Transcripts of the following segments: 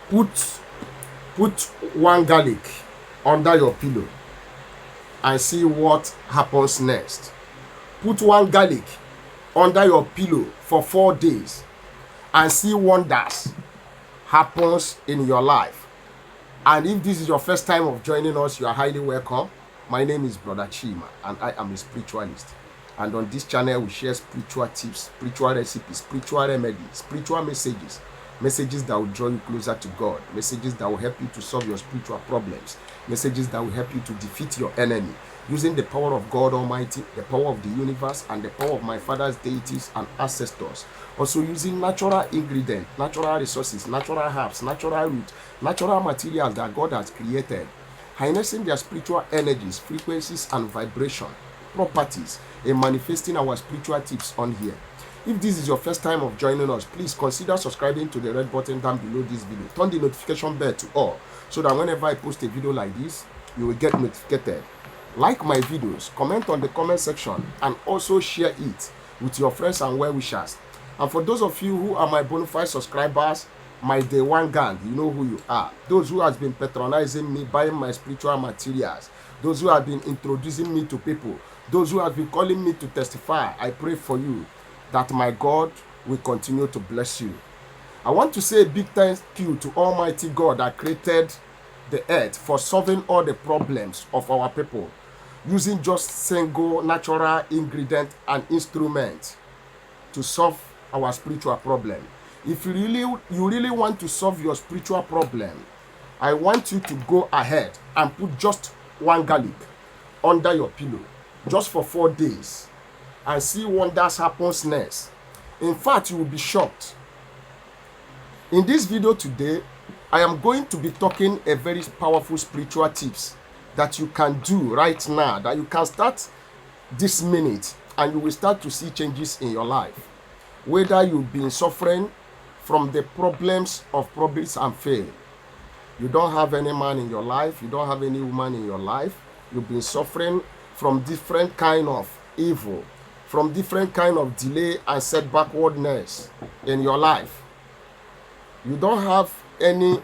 Put put one garlic under your pillow and see what happens next. Put one garlic under your pillow for 4 days and see wonders happens in your life. And if this is your first time of joining us, you are highly welcome. My name is Brother Chima and I am a spiritualist. And on this channel, we share spiritual tips, spiritual recipes, spiritual remedies, spiritual messages, messages that will draw you closer to God, messages that will help you to solve your spiritual problems, messages that will help you to defeat your enemy using the power of God Almighty, the power of the universe, and the power of my father's deities and ancestors. Also using natural ingredients, natural resources, natural herbs, natural roots, natural materials that God has created, harnessing their spiritual energies, frequencies, and vibration properties in manifesting our spiritual tips on here. If this is your first time of joining us, please consider subscribing to the red button down below this video. Turn the notification bell to all so that whenever I post a video like this, you will get notified. Like my videos, comment on the comment section, and also share it with your friends and well-wishers. And for those of you who are my bona fide subscribers, my day one gang, you know who you are. Those who has been patronizing me, buying my spiritual materials, those who have been introducing me to people, those who have been calling me to testify, I pray for you that my God will continue to bless you. I want to say a big thank you to Almighty God that created the earth for solving all the problems of our people using just single natural ingredient and instrument to solve our spiritual problem. If you really want to solve your spiritual problem, I want you to go ahead and put just one garlic under your pillow just for 4 days and see wonders happens next. In fact, you will be shocked. In this video today, I am going to be talking a very powerful spiritual tips that you can do right now, that you can start this minute, and you will start to see changes in your life. Whether you've been suffering from the problems of problems and fail, you don't have any man in your life, you don't have any woman in your life, you've been suffering from different kind of evil, from different kind of delay and set backwardness in your life. You don't have any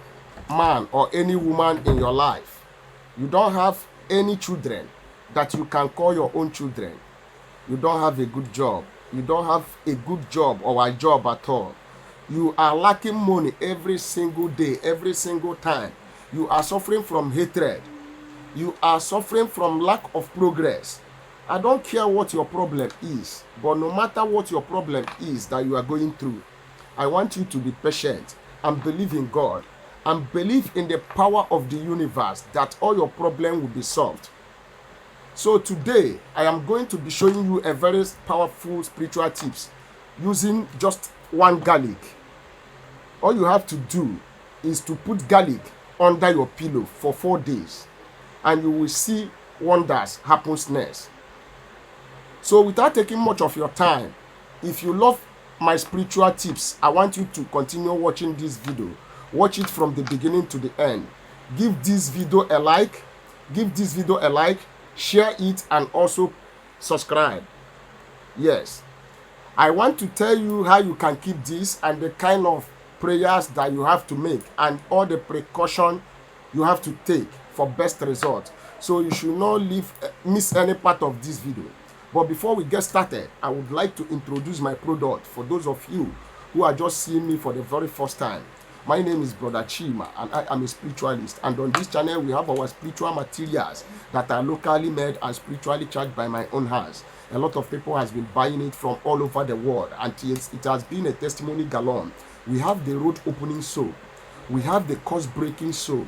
man or any woman in your life. You don't have any children that you can call your own children. You don't have a good job. You don't have a good job or a job at all. You are lacking money every single day, every single time. You are suffering from hatred. You are suffering from lack of progress. I don't care what your problem is, but no matter what your problem is that you are going through, I want you to be patient and believe in God and believe in the power of the universe that all your problem will be solved. So today, I am going to be showing you a very powerful spiritual tips using just one garlic. All you have to do is to put garlic under your pillow for 4 days and you will see wonders happen next. So without taking much of your time, if you love my spiritual tips, I want you to continue watching this video. Watch it from the beginning to the end. Give this video a like. Give this video a like. Share it and also subscribe. Yes. I want to tell you how you can keep this and the kind of prayers that you have to make and all the precaution you have to take for best result. So you should not miss any part of this video. But before we get started, I would like to introduce my product for those of you who are just seeing me for the very first time. My name is Brother Chima and I am a spiritualist, and on this channel we have our spiritual materials that are locally made and spiritually charged by my own hands. A lot of people has been buying it from all over the world and it has been a testimony galore. We have the road opening soap, we have the curse breaking soap,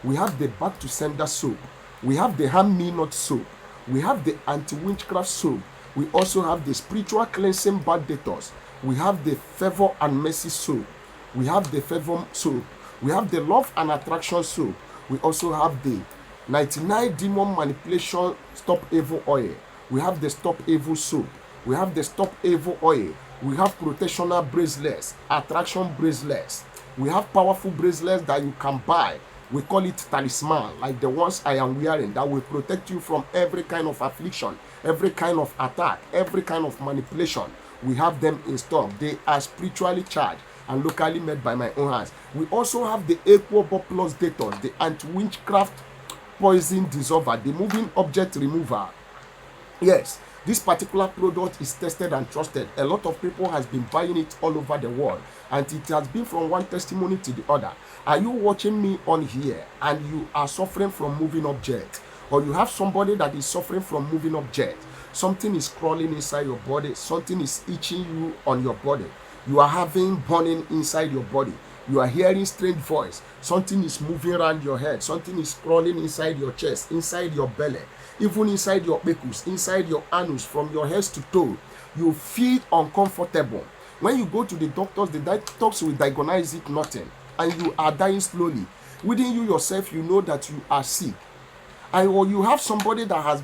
we have the back to sender soap, we have the hand me not soap, we have the anti-witchcraft soap, we also have the spiritual cleansing bad detox, we have the favor and mercy soap, we have the favor soap, we have the love and attraction soap, we also have the 99 demon manipulation stop evil oil, we have the stop evil soap, we have the stop evil oil, we have protectional bracelets, attraction bracelets, we have powerful bracelets that you can buy. We call it talisman, like the ones I am wearing, that will protect you from every kind of affliction, every kind of attack, every kind of manipulation. We have them in stock. They are spiritually charged and locally made by my own hands. We also have the Equable Plus Detox, the anti-witchcraft poison dissolver, the moving object remover. Yes, this particular product is tested and trusted. A lot of people has been buying it all over the world, and it has been from one testimony to the other. Are you watching me on here and you are suffering from moving object, or you have somebody that is suffering from moving object? Something is crawling inside your body, something is itching you on your body, you are having burning inside your body, you are hearing strange voice, something is moving around your head, something is crawling inside your chest, inside your belly, even inside your pecus, inside your anus, from your head to toe. You feel uncomfortable. When you go to the doctors will diagnose it nothing, and you are dying slowly. Within you yourself, you know that you are sick, or you have somebody that has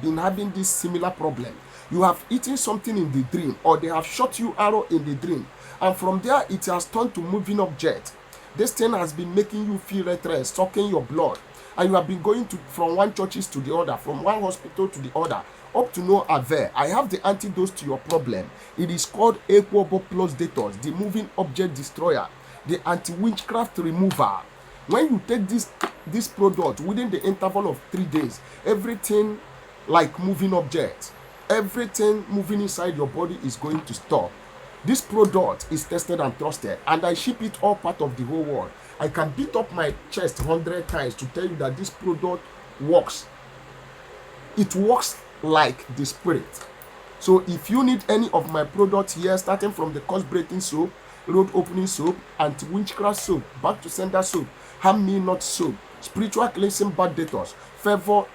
been having this similar problem. You have eaten something in the dream, or they have shot you arrow in the dream, and from there it has turned to moving object. This thing has been making you feel restless, sucking your blood, and you have been going from one churches to the other, from one hospital to the other, up to no avail. I have the antidote to your problem. It is called Equable Plus Detox, the moving object destroyer, the anti-witchcraft remover. When you take this product within the interval of 3 days, everything like moving objects, everything moving inside your body is going to stop. This product is tested and trusted, and I ship it all part of the whole world. I can beat up my chest 100 times to tell you that this product works. It works like the spirit. So if you need any of my products here, starting from the curse breaking soap, road opening soap, anti-witchcraft soap, back to sender soap, harm me not soap, spiritual cleansing bad detox, favor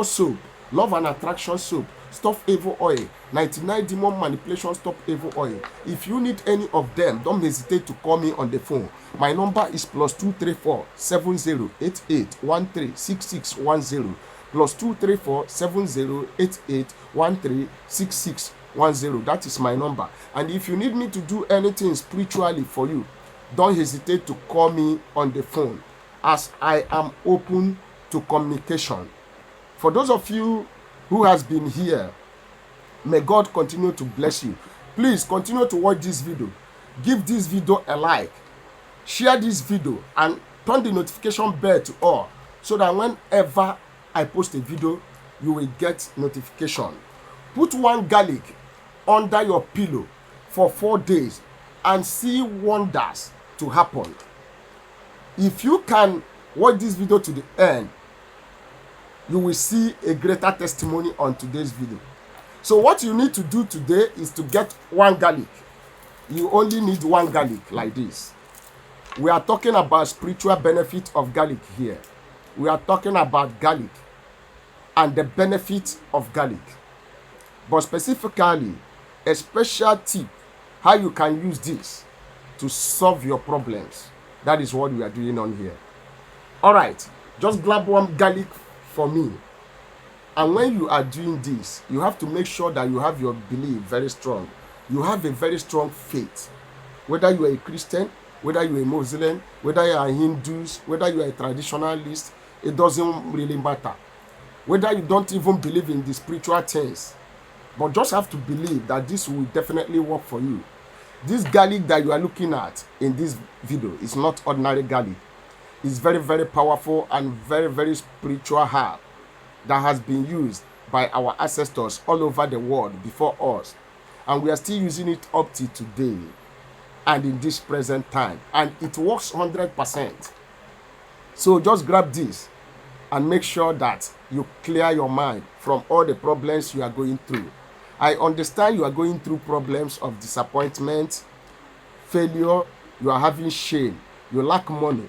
soap, love and attraction soap, stop evil oil, 99 demon manipulation stop evil oil. If you need any of them, don't hesitate to call me on the phone. My number is +234 7088 136610, +234 7088 136610. That is my number. And if you need me to do anything spiritually for you, don't hesitate to call me on the phone, as I am open to communication. For those of you who has been here, may God continue to bless you. Please continue to watch this video. Give this video a like, share this video, and turn the notification bell to all, so that whenever I post a video, you will get notification. Put one garlic under your pillow for 4 days and see wonders to happen. If you can watch this video to the end, you will see a greater testimony on today's video. So what you need to do today is to get one garlic. You only need one garlic like this. We are talking about spiritual benefit of garlic here. We are talking about garlic and the benefit of garlic. But specifically, a special tip, how you can use this to solve your problems. That is what we are doing on here. All right, just grab one garlic for me. And when you are doing this, you have to make sure that you have your belief very strong. You have a very strong faith. Whether you are a Christian, whether you are a Muslim, whether you are a Hindus, whether you are a traditionalist, it doesn't really matter. Whether you don't even believe in the spiritual things, but just have to believe that this will definitely work for you. This garlic that you are looking at in this video is not ordinary garlic. It's very, very powerful and very, very spiritual herb that has been used by our ancestors all over the world before us. And we are still using it up to today and in this present time. And it works 100%. So just grab this and make sure that you clear your mind from all the problems you are going through. I understand you are going through problems of disappointment, failure, you are having shame, you lack money,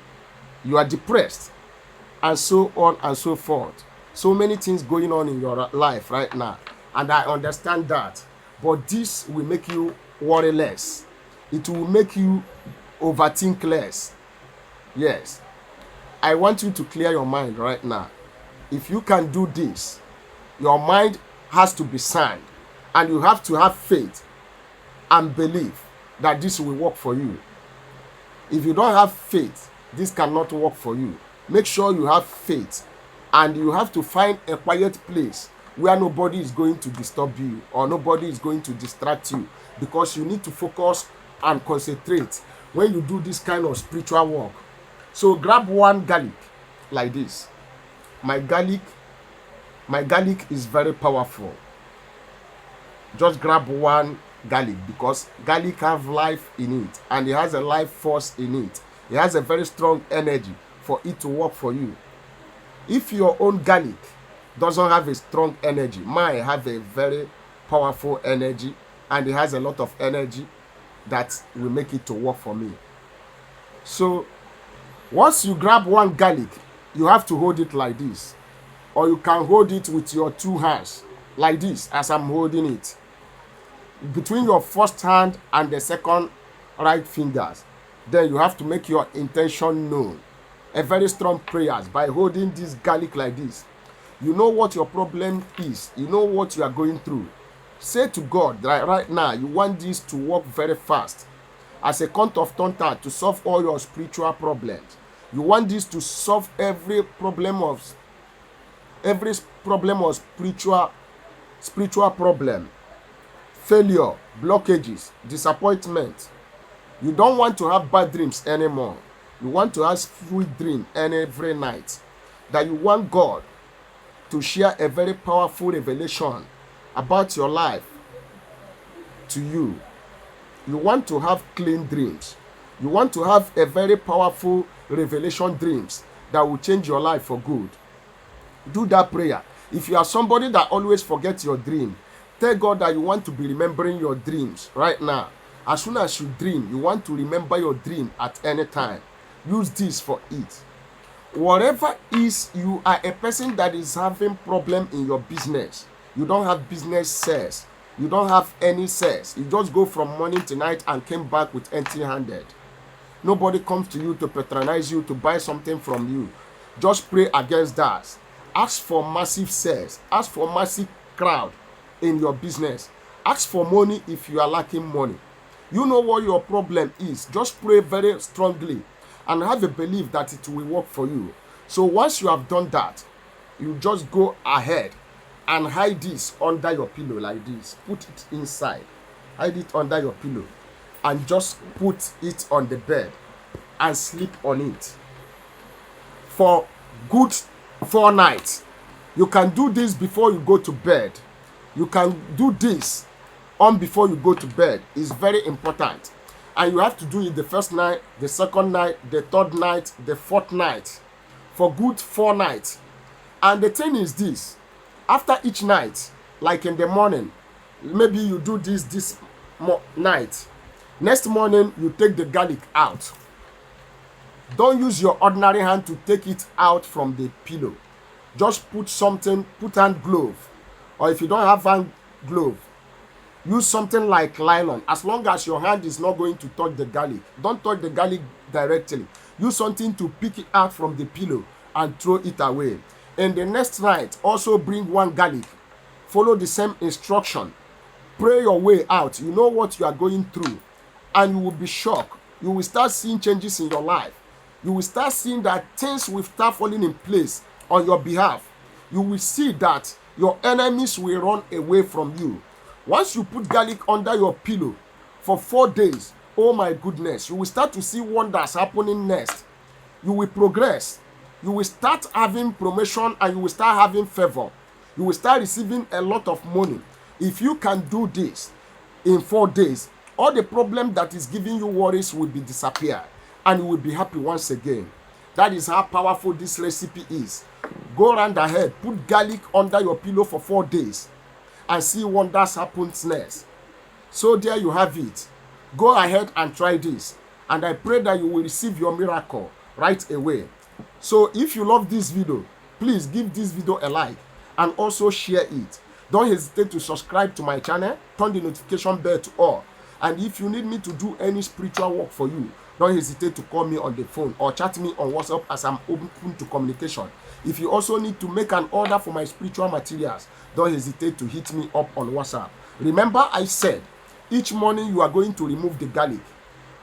you are depressed, and so on and so forth. So many things going on in your life right now, and I understand that. But this will make you worry less. It will make you overthink less. Yes. I want you to clear your mind right now. If you can do this, your mind has to be sound, and you have to have faith and believe that this will work for you. If you don't have faith, this cannot work for you. Make sure you have faith, and you have to find a quiet place where nobody is going to disturb you or nobody is going to distract you, because you need to focus and concentrate when you do this kind of spiritual work. So grab one garlic like this. My garlic is very powerful. Just grab one garlic because garlic have life in it, and it has a life force in it. It has a very strong energy for it to work for you. If your own garlic doesn't have a strong energy, mine have a very powerful energy, and it has a lot of energy that will make it to work for me. So once you grab one garlic, you have to hold it like this, or you can hold it with your two hands like this as I'm holding it, between your first hand and the second right fingers. Then you have to make your intention known, a very strong prayers by holding this garlic like this. You know what your problem is, you know what you are going through. Say to God that right now you want this to work very fast as a count of thunder to solve all your spiritual problems. You want this to solve every problem of spiritual problem, failure, blockages, disappointment. You don't want to have bad dreams anymore. You want to have sweet dream every night. That you want God to share a very powerful revelation about your life to you. You want to have clean dreams. You want to have a very powerful revelation dreams that will change your life for good. Do that prayer. If you are somebody that always forgets your dream, tell God that you want to be remembering your dreams right now. As soon as you dream, you want to remember your dream at any time. Use this for it. Whatever is, you are a person that is having problem in your business. You don't have business sales. You don't have any sales. You just go from morning to night and came back with empty-handed. Nobody comes to you to patronize you, to buy something from you. Just pray against that. Ask for massive sales. Ask for massive crowd in your business. Ask for money if you are lacking money. You know what your problem is. Just pray very strongly and have a belief that it will work for you. So once you have done that, you just go ahead and hide this under your pillow like this. Put it inside. Hide it under your pillow and just put it on the bed and sleep on it for good 4 nights. You can do this before you go to bed. You can do this on before you go to bed. It's very important. And you have to do it the first night, the second night, the third night, the fourth night, for good 4 nights. And the thing is this, after each night, like in the morning, maybe you do this night. Next morning, you take the garlic out. Don't use your ordinary hand to take it out from the pillow. Just put something, put hand glove. Or if you don't have hand glove, use something like nylon. As long as your hand is not going to touch the garlic. Don't touch the garlic directly. Use something to pick it out from the pillow and throw it away. And the next night, also bring one garlic. Follow the same instruction. Pray your way out. You know what you are going through. And you will be shocked. You will start seeing changes in your life. You will start seeing that things will start falling in place on your behalf. You will see that your enemies will run away from you. Once you put garlic under your pillow for 4 days, oh my goodness, you will start to see wonders happening next. You will progress. You will start having promotion and you will start having favor. You will start receiving a lot of money. If you can do this in 4 days, all the problem that is giving you worries will be disappear and you will be happy once again. That is how powerful this recipe is. Go round ahead, put garlic under your pillow for 4 days and see wonders happen next. So there you have it. Go ahead and try this. And I pray that you will receive your miracle right away. So if you love this video, please give this video a like and also share it. Don't hesitate to subscribe to my channel. Turn the notification bell to all. And if you need me to do any spiritual work for you, don't hesitate to call me on the phone or chat me on WhatsApp as I'm open to communication. If you also need to make an order for my spiritual materials, don't hesitate to hit me up on WhatsApp. Remember, I said each morning you are going to remove the garlic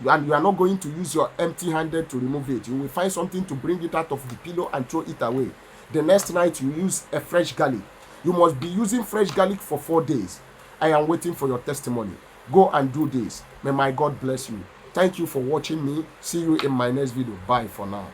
and you are not going to use your empty-handed to remove it. You will find something to bring it out of the pillow and throw it away. The next night you use a fresh garlic. You must be using fresh garlic for 4 days. I am waiting for your testimony. Go and do this. May my God bless you. Thank you for watching me. See you in my next video. Bye for now.